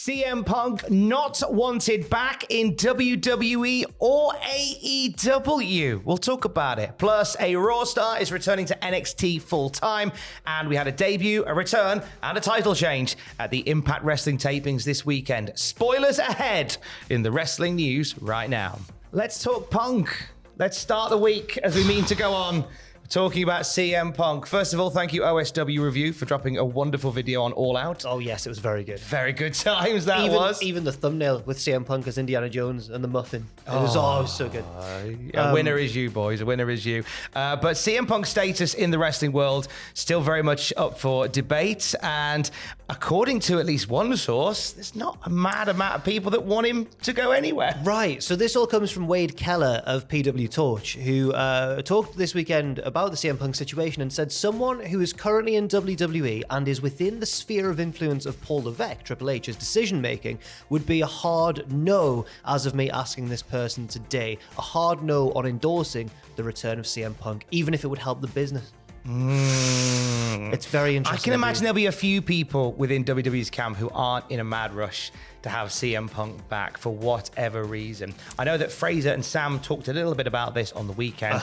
CM Punk not wanted back in WWE or AEW. We'll talk about it. Plus, a Raw star is returning to NXT full-time, and we had a debut, a return, and a title change at the Impact Wrestling tapings this weekend. Spoilers ahead in the wrestling news right now. Let's talk Punk. Let's start the week as we mean to go on. Talking about CM Punk. First of all, thank you, OSW Review, for dropping a wonderful video on All Out. Oh, yes, it was very good. Very good times that was. Even the thumbnail with CM Punk as Indiana Jones and the muffin. It was so good. A winner is you, boys. A winner is you. But CM Punk's status in the wrestling world still very much up for debate. And according to at least one source, there's not a mad amount of people that want him to go anywhere. Right. So this all comes from Wade Keller of PW Torch, who talked this weekend about the CM Punk situation and said someone who is currently in WWE and is within the sphere of influence of Paul Levesque, Triple H's decision-making, would be a hard no as of me asking this person today. A hard no on endorsing the return of CM Punk, even if it would help the business. It's very interesting. I can imagine there'll be a few people within WWE's camp who aren't in a mad rush to have CM Punk back for whatever reason. I know that Fraser and Sam talked a little bit about this on the weekend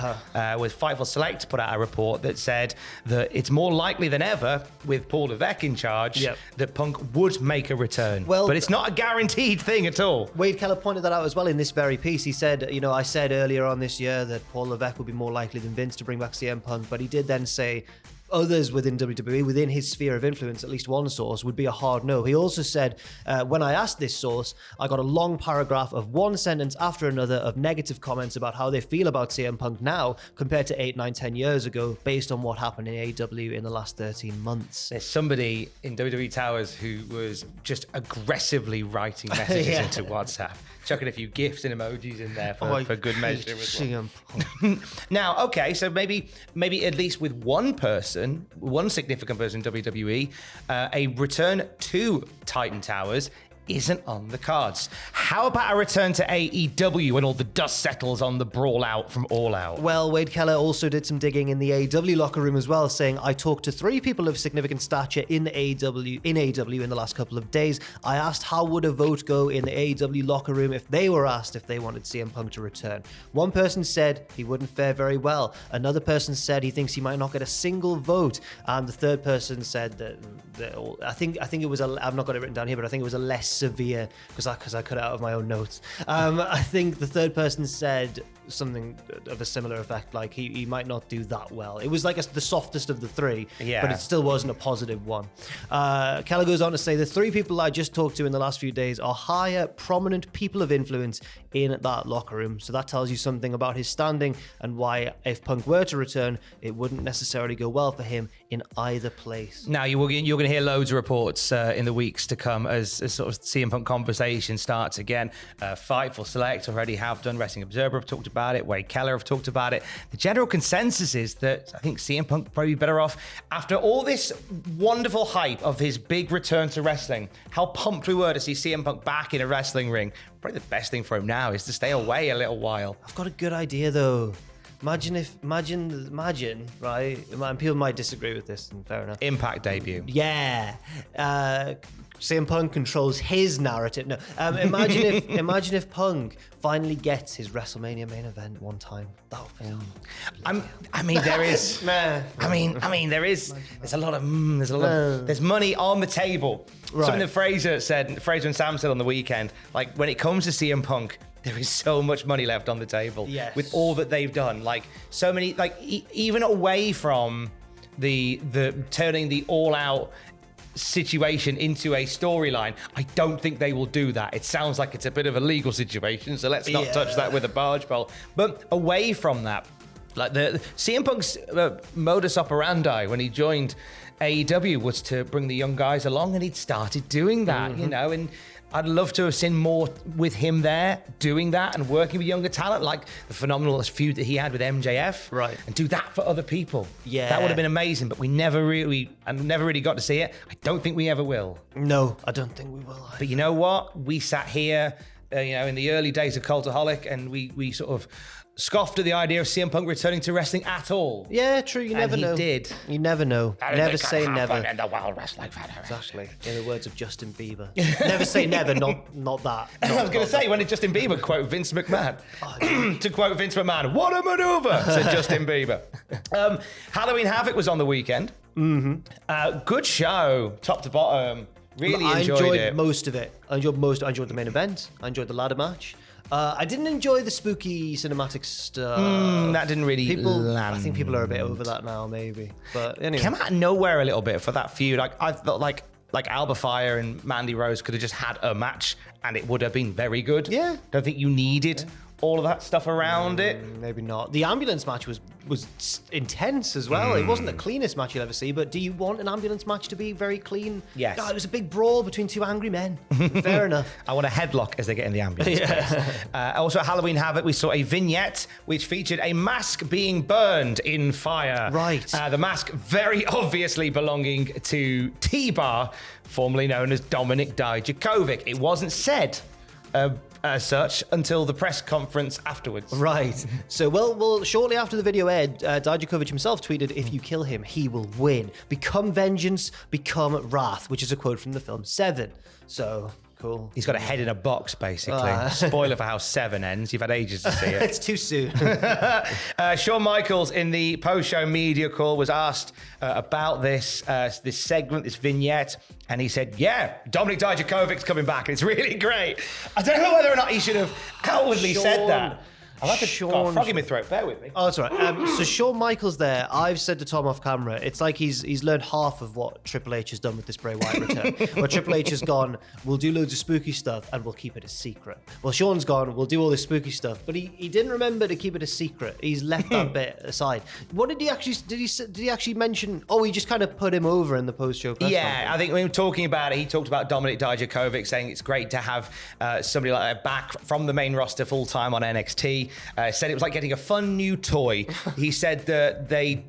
with Fightful Select put out a report that said that it's more likely than ever with Paul Levesque in charge that Punk would make a return. Well, but it's not a guaranteed thing at all. Wade Keller pointed that out as well in this very piece. He said, I said earlier on this year that Paul Levesque would be more likely than Vince to bring back CM Punk, but he did then say others within WWE, within his sphere of influence, at least one source, would be a hard no. He also said, when I asked this source, I got a long paragraph of one sentence after another of negative comments about how they feel about CM Punk now compared to 8, 9, 10 years ago, based on what happened in AEW in the last 13 months. There's somebody in WWE Towers who was just aggressitely writing messages into WhatsApp, chucking a few gifs and emojis in there for good measure as well. Now, okay, so maybe at least with one significant person in WWE, a return to Titan Towers isn't on the cards. How about a return to AEW when all the dust settles on the brawl out from All Out? Well, Wade Keller also did some digging in the AEW locker room as well, saying, I talked to 3 people of significant stature in AEW in the last couple of days. I asked how would a vote go in the AEW locker room if they were asked if they wanted CM Punk to return. One person said he wouldn't fare very well. Another person said he thinks he might not get a single vote. And the third person said that I think it was I've not got it written down here, but I think it was a less severe, because I cut it out of my own notes. I think the third person said something of a similar effect, like he might not do that well. It was like the softest of the 3, but it still wasn't a positive one. Keller goes on to say the 3 people I just talked to in the last few days are higher, prominent people of influence in that locker room. So that tells you something about his standing and why, if Punk were to return, it wouldn't necessarily go well for him in either place. Now, you're going to hear loads of reports in the weeks to come as sort of CM Punk conversation starts again. Fightful Select already have done. Wrestling Observer have talked about it. Wade Keller have talked about it. The general consensus is that I think CM Punk probably be better off after all this wonderful hype of his big return to wrestling. How pumped we were to see CM Punk back in a wrestling ring. Probably the best thing for him now is to stay away a little while. I've got a good idea though. Imagine, right? And people might disagree with this, and fair enough. Impact debut. Yeah. CM Punk controls his narrative. No, imagine if Punk finally gets his WrestleMania main event one time. That would be. There is. There's a lot of. There's money on the table. Right. Something that Fraser and Sam said on the weekend. Like, when it comes to CM Punk, there is so much money left on the table with all that they've done. Like, so many, even away from the turning the All Out situation into a storyline, I don't think they will do that. It sounds like it's a bit of a legal situation, so let's not touch that with a barge pole. But away from that, like the CM Punk's modus operandi when he joined AEW was to bring the young guys along, and he'd started doing that, and I'd love to have seen more with him there, doing that and working with younger talent, like the phenomenal feud that he had with MJF, right? And do that for other people. Yeah, that would have been amazing. But we never really got to see it. I don't think we ever will. No, I don't think we will either. But you know what? We sat here in the early days of Cultaholic, and we sort of scoffed at the idea of CM Punk returning to wrestling at all. Yeah, true. You never know. He did. You never know. Never say never. In the World Wrestling Federation. Exactly. In the words of Justin Bieber. Never say never. Not that. I was going to say, when did Justin Bieber quote Vince McMahon? To quote Vince McMahon, what a maneuver, said Justin Bieber. Halloween Havoc was on the weekend. Mm-hmm. Good show, top to bottom. Really enjoyed it. Most of it. I enjoyed the main event. I enjoyed the ladder match. I didn't enjoy the spooky cinematic stuff. That didn't really land. I think people are a bit over that now, maybe. But anyway. Came out of nowhere a little bit for that feud. I felt like Alba Fire and Mandy Rose could have just had a match and it would have been very good. Yeah. Don't think you needed all of that stuff around it. Maybe not. The ambulance match was intense as well. It wasn't the cleanest match you'll ever see, but do you want an ambulance match to be very clean? Yes. No, it was a big brawl between two angry men. Fair enough. I want a headlock as they get in the ambulance. Also at Halloween Havoc, we saw a vignette which featured a mask being burned in fire. Right. The mask very obviously belonging to T-Bar, formerly known as Dominik Dijakovic. It wasn't said as such until the press conference afterwards. Right. So, well, shortly after the video aired, Dijakovic himself tweeted, "If you kill him, he will win. Become vengeance, become wrath," which is a quote from the film Seven. So, cool. He's got a head in a box, basically. Spoiler for how Seven ends. You've had ages to see it. It's too soon. Shawn Michaels in the post-show media call was asked about this segment, this vignette, and he said, yeah, Dominik Dijakovic's coming back, and it's really great. I don't know whether or not he should have outwardly said that. I'll have to got a frog in my throat. Bear with me. Oh, that's all right. So Shawn Michaels there, I've said to Tom off camera, it's like he's learned half of what Triple H has done with this Bray Wyatt return. Where Triple H has gone, we'll do loads of spooky stuff and we'll keep it a secret. Well, Shawn's gone, we'll do all this spooky stuff, but he didn't remember to keep it a secret. He's left that bit aside. What did he actually, did he actually mention, he just kind of put him over in the post-show press conference. I think when we were talking about it, he talked about Dominik Dijakovic, saying it's great to have somebody like that back from the main roster full-time on NXT. Said it was like getting a fun new toy. He said that they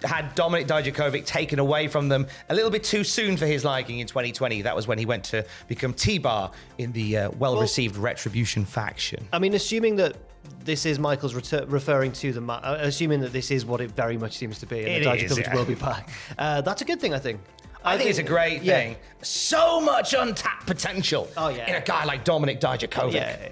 had Dominik Dijakovic taken away from them a little bit too soon for his liking in 2020. That was when he went to become T-Bar in the well-received Retribution faction. I mean, assuming that this is Michael's referring to assuming that this is what it very much seems to be, and that Dijakovic will be back. That's a good thing, I think. I think it's a great thing. So much untapped potential in a guy like Dominik Dijakovic. Yeah.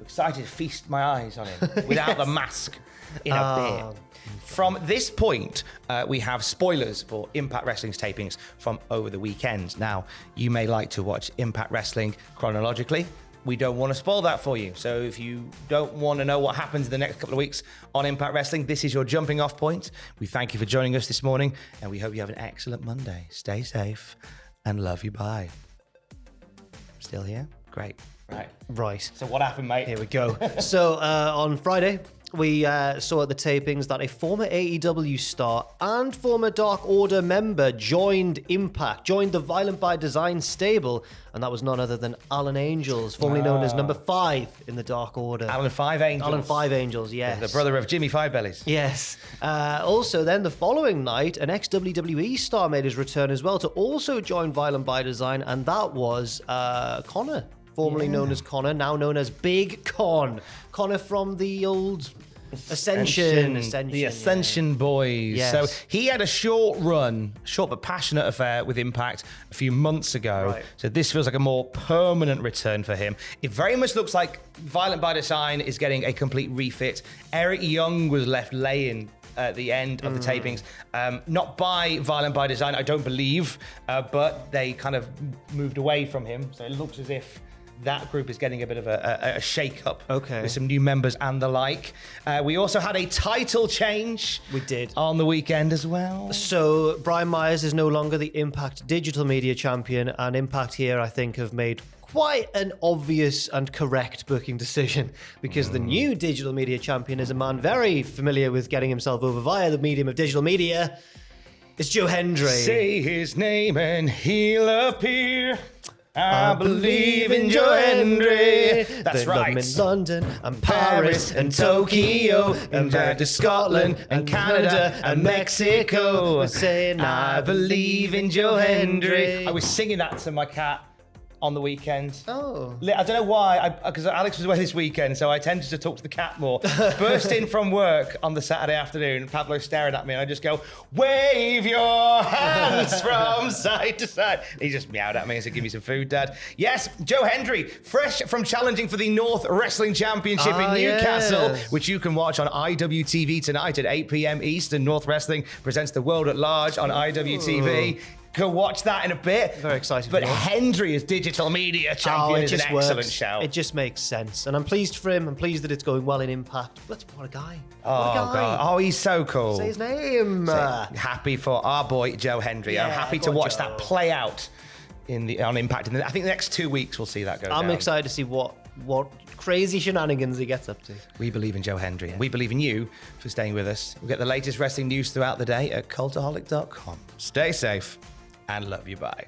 Excited to feast my eyes on him without the mask in a beer. From this point, we have spoilers for Impact Wrestling's tapings from over the weekend. Now, you may like to watch Impact Wrestling chronologically. We don't want to spoil that for you. So if you don't want to know what happens in the next couple of weeks on Impact Wrestling, this is your jumping off point. We thank you for joining us this morning, and we hope you have an excellent Monday. Stay safe and love you. Bye. Still here? Great. Right. So what happened, mate? Here we go. So on Friday, we saw at the tapings that a former AEW star and former Dark Order member joined the Violent by Design stable, and that was none other than Alan Angels, formerly known as number 5 in the Dark Order. Alan Five Angels, yes. The brother of Jimmy Five Bellies. Yes. Also, then the following night, an ex-WWE star made his return as well to also join Violent by Design, and that was Connor. Formerly known as Connor, now known as Big Con. Connor from the old Ascension. The Ascension boys. Yes. So he had a short but passionate affair with Impact a few months ago. Right. So this feels like a more permanent return for him. It very much looks like Violent by Design is getting a complete refit. Eric Young was left laying at the end of the tapings, not by Violent by Design, I don't believe, but they kind of moved away from him. So it looks as if that group is getting a bit of a shake-up with some new members and the like. We also had a title change. We did. On the weekend as well. So Brian Myers is no longer the Impact Digital Media Champion, and Impact here, I think, have made quite an obvious and correct booking decision, because the new Digital Media Champion is a man very familiar with getting himself over via the medium of digital media. It's Joe Hendry. Say his name and he'll appear. I believe in Joe Hendry. That's they right. Love him in London and Paris and Tokyo and back to Scotland and Canada and Mexico. Saying I believe in Joe Hendry. I was singing that to my cat on the weekend. Oh. I don't know why, because Alex was away this weekend, so I tended to talk to the cat more. Burst in from work on the Saturday afternoon, Pablo's staring at me, and I just go, wave your hands from side to side. He just meowed at me and said, give me some food, Dad. Yes, Joe Hendry, fresh from challenging for the North Wrestling Championship in Newcastle, which you can watch on IWTV tonight at 8 p.m. Eastern. North Wrestling presents the world at large on IWTV. Go watch that in a bit. Very excited. But Hendry as digital media champion is an excellent shout. It just makes sense. And I'm pleased for him. I'm pleased that it's going well in Impact. But what a guy. God. Oh, he's so cool. Say his name. Happy for our boy, Joe Hendry. Yeah, I'm happy to watch that play out on Impact. I think the next 2 weeks we'll see that go down. I'm excited to see what crazy shenanigans he gets up to. We believe in Joe Hendry. And we believe in you for staying with us. We'll get the latest wrestling news throughout the day at cultaholic.com. Stay safe. And love you, bye.